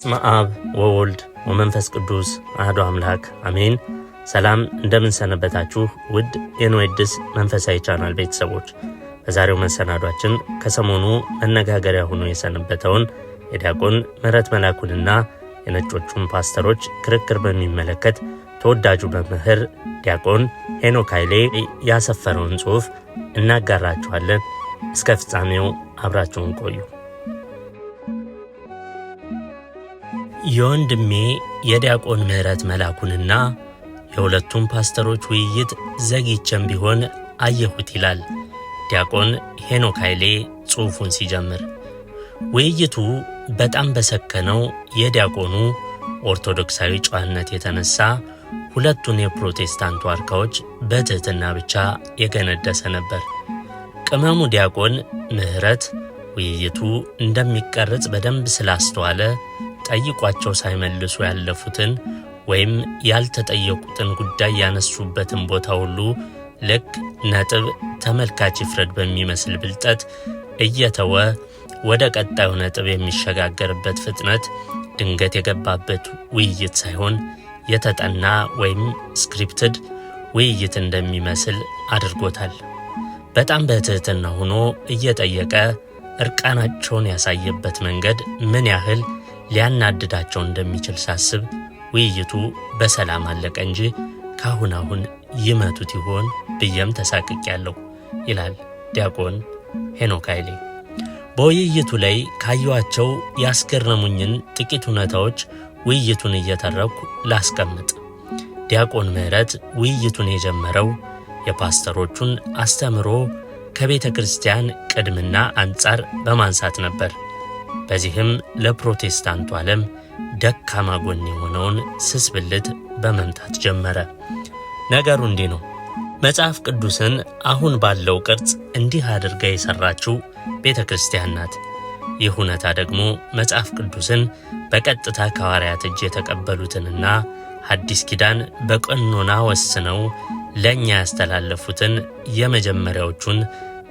መአብ ወወልድ ወመንፈስ ቅዱስ አሐዱ አምላክ አሜን። ሰላም እንደምን ሰነበታችሁ ውድ የኖኤድስ መንፈሳዊ ቻናል ቤተሰቦች። በዛሬው መሰናዷችን ከሰሞኑ መነጋገሪያ ሆኖ የሰነበተውን የዲያቆን ምህረት መላኩንና የነጮቹን ፓስተሮች ክርክር በሚመለከት ተወዳጁ መምህር ዲያቆን ሄኖክ ኃይሌ ያሰፈረውን ጽሑፍ እናጋራችኋለን። እስከ ፍጻሜው አብራችሁን ቆዩ። የወንድሜ የዲያቆን ምህረት መላኩንና የሁለቱም ፓስተሮች ውይይት ዘግይቼም ቢሆን አየሁት ይላል ዲያቆን ሄኖክ ኃይሌ ጽሑፉን ሲጀምር። ውይይቱ በጣም በሰከነው የዲያቆኑ ኦርቶዶክሳዊ ጨዋነት የተነሳ ሁለቱን የፕሮቴስታንት ዋርካዎች በትህትና ብቻ የገነደሰ ነበር። ቅመሙ ዲያቆን ምህረት ውይይቱ እንደሚቀርጽ በደንብ ስላስተዋለ ጠይቋቸው ሳይመልሱ ያለፉትን ወይም ያልተጠየቁትን ጉዳይ ያነሱበትን ቦታ ሁሉ ልክ ነጥብ ተመልካች ይፍረድ በሚመስል ብልጠት እየተወ ወደ ቀጣዩ ነጥብ የሚሸጋገርበት ፍጥነት ድንገት የገባበት ውይይት ሳይሆን የተጠና ወይም ስክሪፕትድ ውይይት እንደሚመስል አድርጎታል። በጣም በትህትና ሆኖ እየጠየቀ እርቃናቸውን ያሳየበት መንገድ ምን ያህል ሊያናድዳቸው እንደሚችል ሳስብ ውይይቱ በሰላም አለቀ እንጂ ካሁን ይመቱት ይሆን ብዬም ተሳቅቄያለሁ ይላል ዲያቆን ሄኖክ ኃይሌ። በውይይቱ ላይ ካየኋቸው ያስገረሙኝን ጥቂት እውነታዎች ውይይቱን እየተረኩ ላስቀምጥ። ዲያቆን ምህረት ውይይቱን የጀመረው የፓስተሮቹን አስተምሮ ከቤተ ክርስቲያን ቅድምና አንጻር በማንሳት ነበር። በዚህም ለፕሮቴስታንቱ ዓለም ደካማ ጎን የሆነውን ስስ ብልት በመምታት ጀመረ። ነገሩ እንዲህ ነው። መጽሐፍ ቅዱስን አሁን ባለው ቅርጽ እንዲህ አድርጋ የሰራችው ቤተ ክርስቲያን ናት። ይህ እውነታ ደግሞ መጽሐፍ ቅዱስን በቀጥታ ከሐዋርያት እጅ የተቀበሉትንና ሐዲስ ኪዳን በቀኖና ወስነው ለእኛ ያስተላለፉትን የመጀመሪያዎቹን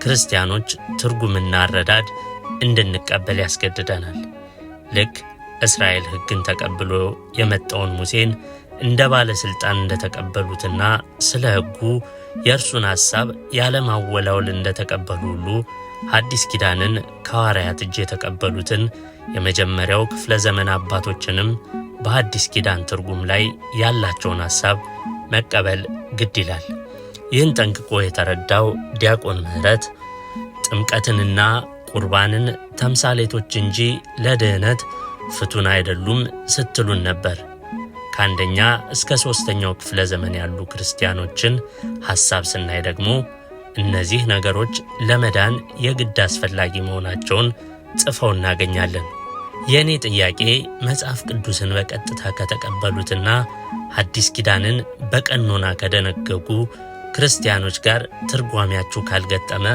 ክርስቲያኖች ትርጉምና አረዳድ እንድንቀበል ያስገድደናል። ልክ እስራኤል ሕግን ተቀብሎ የመጣውን ሙሴን እንደ ባለሥልጣን እንደተቀበሉትና ስለ ሕጉ የእርሱን ሐሳብ ያለማወላወል እንደተቀበሉ ሁሉ ሐዲስ ኪዳንን ከሐዋርያት እጅ የተቀበሉትን የመጀመሪያው ክፍለ ዘመን አባቶችንም በሐዲስ ኪዳን ትርጉም ላይ ያላቸውን ሐሳብ መቀበል ግድ ይላል። ይህን ጠንቅቆ የተረዳው ዲያቆን ምህረት ጥምቀትንና ቁርባንን ተምሳሌቶች እንጂ ለድህነት ፍቱን አይደሉም ስትሉን ነበር። ከአንደኛ እስከ 3ኛው ክፍለ ዘመን ያሉ ክርስቲያኖችን ሐሳብ ስናይ ደግሞ እነዚህ ነገሮች ለመዳን የግድ አስፈላጊ መሆናቸውን ጽፈው እናገኛለን። የእኔ ጥያቄ መጽሐፍ ቅዱስን በቀጥታ ከተቀበሉትና ሐዲስ ኪዳንን በቀኖና ከደነገጉ ክርስቲያኖች ጋር ትርጓሜያችሁ ካልገጠመ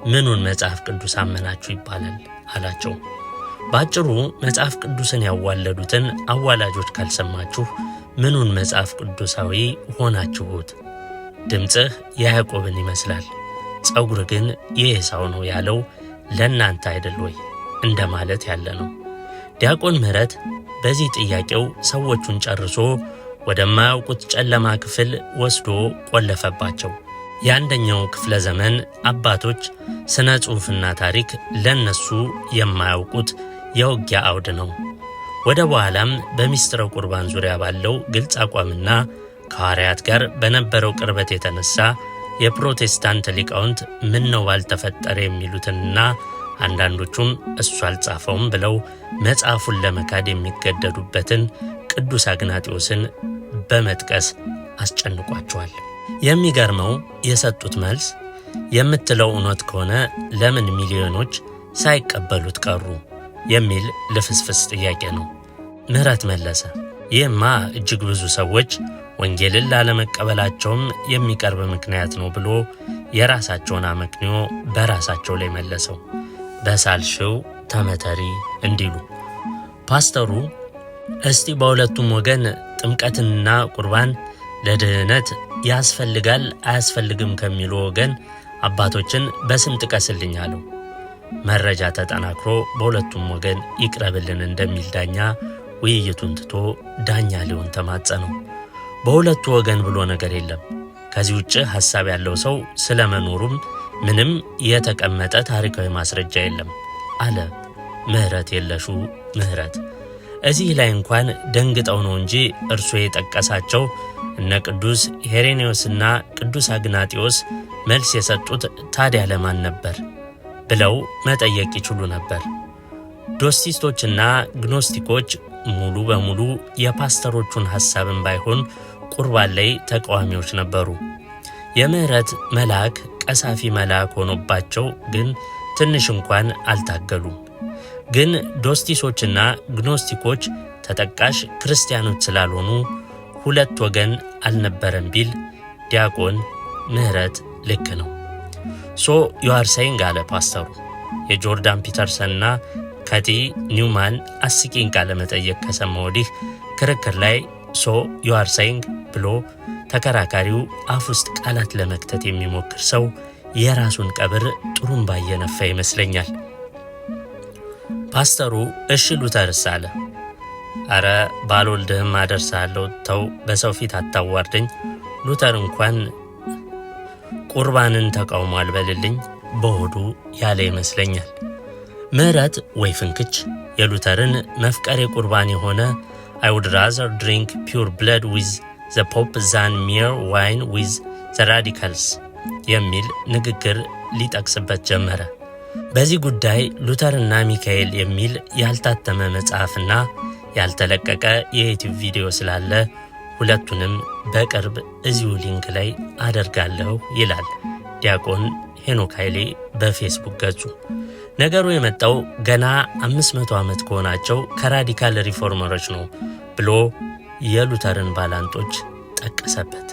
ምኑን መጽሐፍ ቅዱስ አመናችሁ ይባላል አላቸው። ባጭሩ መጽሐፍ ቅዱስን ያዋለዱትን አዋላጆች ካልሰማችሁ ምኑን መጽሐፍ ቅዱሳዊ ሆናችሁት? ድምፅህ የያዕቆብን ይመስላል፣ ጸጉር ግን የኤሳው ነው ያለው ለእናንተ አይደል ወይ እንደማለት ያለ ነው። ዲያቆን ምህረት በዚህ ጥያቄው ሰዎቹን ጨርሶ ወደማያውቁት ጨለማ ክፍል ወስዶ ቆለፈባቸው። የአንደኛው ክፍለ ዘመን አባቶች ስነ ጽሑፍና ታሪክ ለነሱ የማያውቁት የውጊያ አውድ ነው። ወደ በኋላም በሚስጥረ ቁርባን ዙሪያ ባለው ግልጽ አቋምና ከሐዋርያት ጋር በነበረው ቅርበት የተነሳ የፕሮቴስታንት ሊቃውንት ምን ነው ባልተፈጠረ የሚሉትንና አንዳንዶቹም እሱ አልጻፈውም ብለው መጽሐፉን ለመካድ የሚገደዱበትን ቅዱስ አግናጢዮስን በመጥቀስ አስጨንቋቸዋል። የሚገርመው የሰጡት መልስ የምትለው እውነት ከሆነ ለምን ሚሊዮኖች ሳይቀበሉት ቀሩ የሚል ልፍስፍስ ጥያቄ ነው። ምህረት መለሰ፣ ይህማ እጅግ ብዙ ሰዎች ወንጌልን ላለመቀበላቸውም የሚቀርብ ምክንያት ነው ብሎ የራሳቸውን አመክንዮ በራሳቸው ላይ መለሰው። በሳልሽው ተመተሪ እንዲሉ ፓስተሩ እስቲ በሁለቱም ወገን ጥምቀትንና ቁርባን ለድህነት ያስፈልጋል አያስፈልግም ከሚሉ ወገን አባቶችን በስም ጥቀስልኝ አለው። መረጃ ተጠናክሮ በሁለቱም ወገን ይቅረብልን እንደሚል ዳኛ ውይይቱን ትቶ ዳኛ ሊሆን ተማጸነው። በሁለቱ ወገን ብሎ ነገር የለም። ከዚህ ውጭ ሐሳብ ያለው ሰው ስለመኖሩም ምንም የተቀመጠ ታሪካዊ ማስረጃ የለም አለ ምህረት የለሹ ምህረት። እዚህ ላይ እንኳን ደንግጠው ነው እንጂ እርሱ የጠቀሳቸው እነ ቅዱስ ሄሬኔዎስና ቅዱስ አግናጢዮስ መልስ የሰጡት ታዲያ ለማን ነበር ብለው መጠየቅ ይችሉ ነበር። ዶስቲስቶችና ግኖስቲኮች ሙሉ በሙሉ የፓስተሮቹን ሐሳብን ባይሆን ቁርባን ላይ ተቃዋሚዎች ነበሩ። የምህረት መልአክ ቀሳፊ መልአክ ሆኖባቸው ግን ትንሽ እንኳን አልታገሉም። ግን ዶስቲሶችና ግኖስቲኮች ተጠቃሽ ክርስቲያኖች ስላልሆኑ ሁለት ወገን አልነበረም ቢል ዲያቆን ምህረት ልክ ነው። ሶ ዩ አር ሴይንግ አለ ፓስተሩ። የጆርዳን ፒተርሰንና ከቲ ኒውማን አስቂኝ ቃለ መጠየቅ ከሰማ ወዲህ ክርክር ላይ ሶ ዩ አር ሴይንግ ብሎ ተከራካሪው አፍ ውስጥ ቃላት ለመክተት የሚሞክር ሰው የራሱን ቀብር ጥሩምባ እየነፋ ይመስለኛል። ፓስተሩ እሺ ሉተርስ አለ። አረ ባልወልድህም አደርሳለሁ፣ ተው በሰው ፊት አታዋርደኝ። ሉተር እንኳን ቁርባንን ተቃውሟል በልልኝ በሆዱ ያለ ይመስለኛል። ምህረት ወይ ፍንክች የሉተርን መፍቀሬ ቁርባን የሆነ I would rather drink pure blood with the Pope than mere wine with the radicals የሚል ንግግር ሊጠቅስበት ጀመረ። በዚህ ጉዳይ ሉተርና ሚካኤል የሚል ያልታተመ መጽሐፍና ያልተለቀቀ የዩቲዩብ ቪዲዮ ስላለ ሁለቱንም በቅርብ እዚሁ ሊንክ ላይ አደርጋለሁ ይላል ዲያቆን ሄኖክ ኃይሌ በፌስቡክ ገጹ። ነገሩ የመጣው ገና 500 ዓመት ከሆናቸው ከራዲካል ሪፎርመሮች ነው ብሎ የሉተርን ባላንጦች ጠቀሰበት።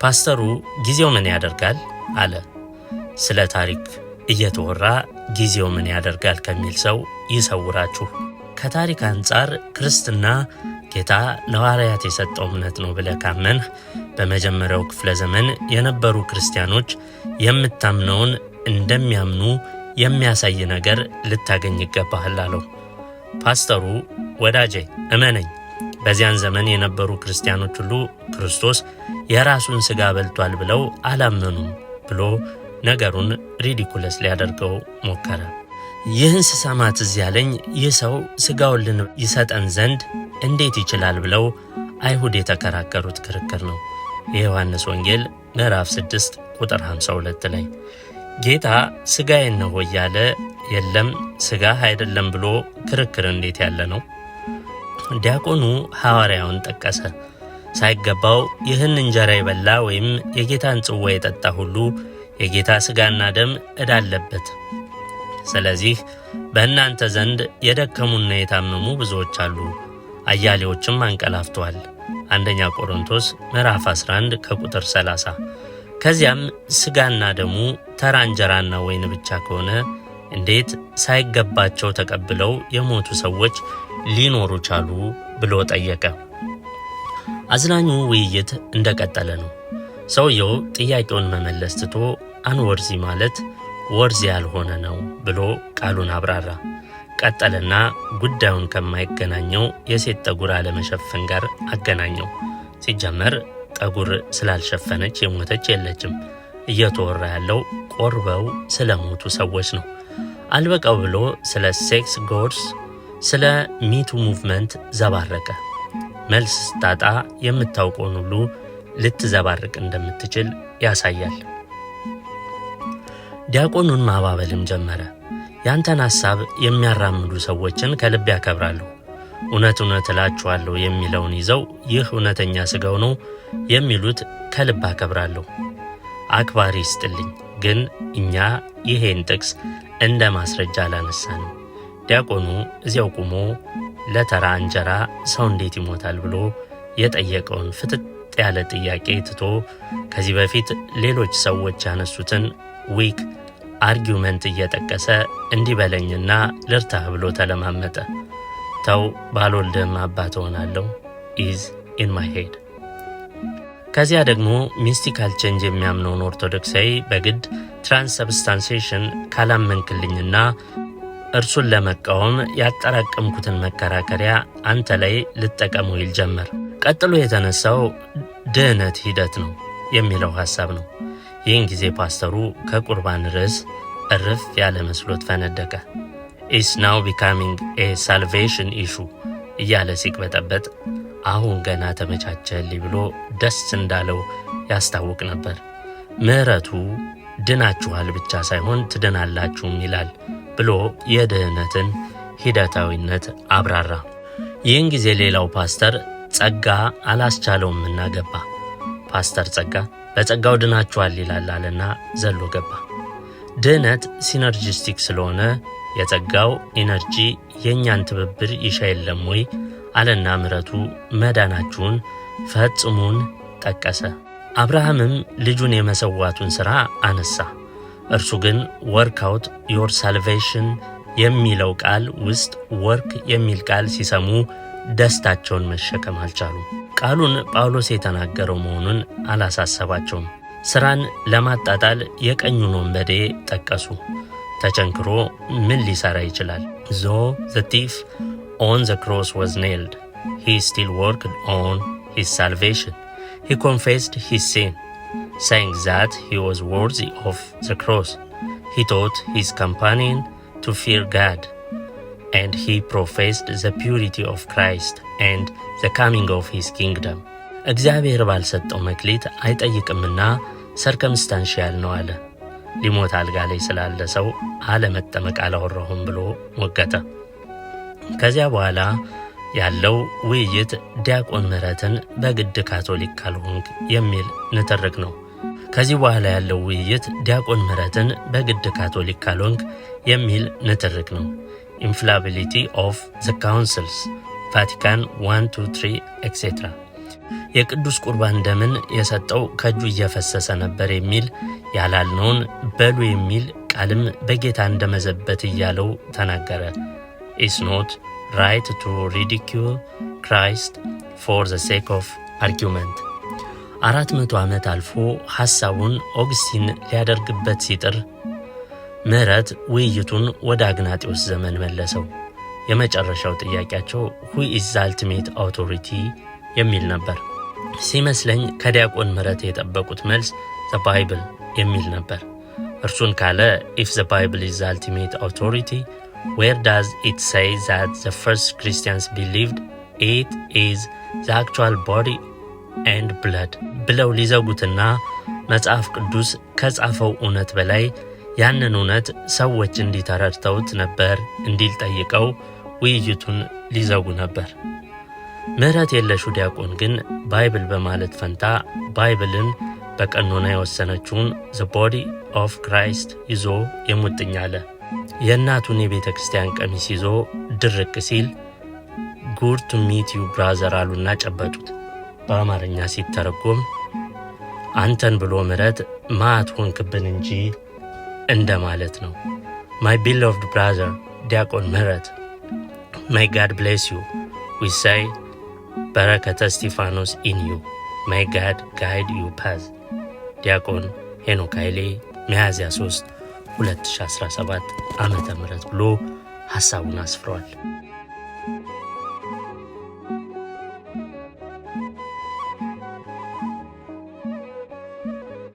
ፓስተሩ ጊዜው ምን ያደርጋል አለ። ስለ ታሪክ እየተወራ ጊዜው ምን ያደርጋል ከሚል ሰው ይሰውራችሁ። ከታሪክ አንጻር ክርስትና ጌታ ለሐዋርያት የሰጠው እምነት ነው ብለህ ካመንህ በመጀመሪያው ክፍለ ዘመን የነበሩ ክርስቲያኖች የምታምነውን እንደሚያምኑ የሚያሳይ ነገር ልታገኝ ይገባሃል አለው። ፓስተሩ ወዳጄ እመነኝ፣ በዚያን ዘመን የነበሩ ክርስቲያኖች ሁሉ ክርስቶስ የራሱን ሥጋ በልቷል ብለው አላመኑም ብሎ ነገሩን ሪዲኩለስ ሊያደርገው ሞከረ። ይህን ስሰማ ትዝ ያለኝ ይህ ሰው ሥጋውን ይሰጠን ዘንድ እንዴት ይችላል ብለው አይሁድ የተከራከሩት ክርክር ነው። የዮሐንስ ወንጌል ምዕራፍ 6 ቁጥር 52 ላይ ጌታ ሥጋዬን ነው እያለ የለም ሥጋህ አይደለም ብሎ ክርክር እንዴት ያለ ነው? ዲያቆኑ ሐዋርያውን ጠቀሰ። ሳይገባው ይህን እንጀራ የበላ ወይም የጌታን ጽዋ የጠጣ ሁሉ የጌታ ሥጋና ደም ዕዳ አለበት። ስለዚህ በእናንተ ዘንድ የደከሙና የታመሙ ብዙዎች አሉ፣ አያሌዎችም አንቀላፍተዋል። አንደኛ ቆሮንቶስ ምዕራፍ 11 ከቁጥር 30። ከዚያም ሥጋና ደሙ ተራ እንጀራና ወይን ብቻ ከሆነ እንዴት ሳይገባቸው ተቀብለው የሞቱ ሰዎች ሊኖሩ ቻሉ ብሎ ጠየቀ። አዝናኙ ውይይት እንደቀጠለ ነው። ሰውየው ጥያቄውን መመለስ ትቶ አንወርዚ ማለት ወርዚ ያልሆነ ነው ብሎ ቃሉን አብራራ። ቀጠለና ጉዳዩን ከማይገናኘው የሴት ጠጉር አለመሸፈን ጋር አገናኘው። ሲጀመር ጠጉር ስላልሸፈነች የሞተች የለችም። እየተወራ ያለው ቆርበው ስለሞቱ ሰዎች ነው። አልበቃው ብሎ ስለ ሴክስ ጎድስ፣ ስለ ሚቱ ሙቭመንት ዘባረቀ። መልስ ስታጣ የምታውቀውን ሁሉ ልትዘባርቅ እንደምትችል ያሳያል። ዲያቆኑን ማባበልም ጀመረ። ያንተን ሐሳብ የሚያራምዱ ሰዎችን ከልብ ያከብራሉ። እውነት እውነት እላችኋለሁ የሚለውን ይዘው ይህ እውነተኛ ሥጋው ነው የሚሉት ከልብ አከብራለሁ። አክባሪ ይስጥልኝ። ግን እኛ ይሄን ጥቅስ እንደ ማስረጃ አላነሳንም። ዲያቆኑ እዚያው ቆሞ ለተራ እንጀራ ሰው እንዴት ይሞታል ብሎ የጠየቀውን ፍጥጥ ያለ ጥያቄ ትቶ ከዚህ በፊት ሌሎች ሰዎች ያነሱትን ዊክ አርጊውመንት እየጠቀሰ እንዲበለኝና ልርታህ ብሎ ተለማመጠ። ተው ባልወልድህም አባት ሆናለሁ ኢዝ ኢን ማይ ሄድ። ከዚያ ደግሞ ሚስቲካል ቼንጅ የሚያምነውን ኦርቶዶክሳዊ በግድ ትራንስሰብስታንሴሽን ካላመንክልኝና እርሱን ለመቃወም ያጠራቀምኩትን መከራከሪያ አንተ ላይ ልጠቀመው ይል ጀመር። ቀጥሎ የተነሳው ድህነት ሂደት ነው የሚለው ሐሳብ ነው። ይህን ጊዜ ፓስተሩ ከቁርባን ርዕስ እርፍ ያለ መስሎት ፈነደቀ። ኢስ ናው ቢካሚንግ ኤ ሳልቬሽን ኢሹ እያለ ሲቅበጠበጥ አሁን ገና ተመቻቸልኝ ብሎ ደስ እንዳለው ያስታውቅ ነበር። ምሕረቱ ድናችኋል ብቻ ሳይሆን ትድናላችሁም ይላል ብሎ የድህነትን ሂደታዊነት አብራራ። ይህን ጊዜ ሌላው ፓስተር ጸጋ አላስቻለውምና ገባ። ፓስተር ጸጋ በጸጋው ድናችኋል ይላል አለና ዘሎ ገባ። ድህነት ሲነርጂስቲክ ስለሆነ የጸጋው ኢነርጂ የእኛን ትብብር ይሻ የለም ወይ አለና ምሕረቱ መዳናችሁን ፈጽሙን ጠቀሰ። አብርሃምም ልጁን የመሰዋቱን ሥራ አነሳ። እርሱ ግን ወርክ አውት ዮር ሳልቬሽን የሚለው ቃል ውስጥ ወርክ የሚል ቃል ሲሰሙ ደስታቸውን መሸከም አልቻሉም። ቃሉን ጳውሎስ የተናገረው መሆኑን አላሳሰባቸውም። ሥራን ለማጣጣል የቀኙን ወንበዴ ጠቀሱ። ተቸንክሮ ምን ሊሰራ ይችላል? Though the thief on the cross was nailed, he still worked on his salvation. He confessed his sin, saying that he was worthy of the cross. He taught his companion to fear God, and he professed the purity of Christ and the coming of his kingdom. እግዚአብሔር ባልሰጠው መክሊት አይጠይቅምና ሰርከምስታንሻል ነው አለ። ሊሞት አልጋ ላይ ስላለ ሰው አለመጠመቅ አላወራሁም ብሎ ሞገተ። ከዚያ በኋላ ያለው ውይይት ዲያቆን ምሕረትን በግድ ካቶሊክ ካልሆንክ የሚል ንትርክ ነው። ከዚህ በኋላ ያለው ውይይት ዲያቆን ምሕረትን በግድ ካቶሊክ ካልሆንክ የሚል ንትርክ ነው። ኢንፍላቢሊቲ ኦፍ ዘ ካውንስልስ ቫቲካን 1 2 3 ኤክሴትራ የቅዱስ ቁርባን ደምን የሰጠው ከእጁ እየፈሰሰ ነበር የሚል ያላልነውን በሉ የሚል ቃልም በጌታ እንደመዘበት እያለው ተናገረ። ኢስ ኖት ራይት ቱ ሪዲኪል ክራይስት ፎር ዘ ሴክ ኦፍ አርጊመንት 400 ዓመት አልፎ ሐሳቡን ኦግስቲን ሊያደርግበት ሲጥር ምሕረት ውይይቱን ወደ አግናጢዎስ ዘመን መለሰው። የመጨረሻው ጥያቄያቸው ሁ ኢዝ ዘ አልቲሜት አውቶሪቲ የሚል ነበር። ሲመስለኝ ከዲያቆን ምሕረት የጠበቁት መልስ ዘ ባይብል የሚል ነበር። እርሱን ካለ if the Bible is the ultimate authority, where does it say that the first Christians believed it is the actual body and blood ብለው ሊዘጉትና መጽሐፍ ቅዱስ ከጻፈው እውነት በላይ ያንን እውነት ሰዎች እንዲተረድተውት ነበር እንዲል ጠይቀው ውይይቱን ሊዘጉ ነበር። ምሕረት የለሹ ዲያቆን ግን ባይብል በማለት ፈንታ ባይብልን በቀኖና የወሰነችውን the body of Christ ይዞ የሙጥኝ አለ። የእናቱን የቤተ ክርስቲያን ቀሚስ ይዞ ድርቅ ሲል good to meet you brother አሉና ጨበጡት። በአማርኛ ሲተረጎም አንተን ብሎ ምሕረት ማት ሆንክብን እንጂ እንደማለት ነው። my beloved brother ዲያቆን ምሕረት may God bless you. we say በረከተ እስጢፋኖስ in you. may God guide you path. ዲያቆን ሄኖክ ኃይሌ ሚያዝያ 3 2017 ዓመተ ምህረት ብሎ ሐሳቡን አስፍሯል።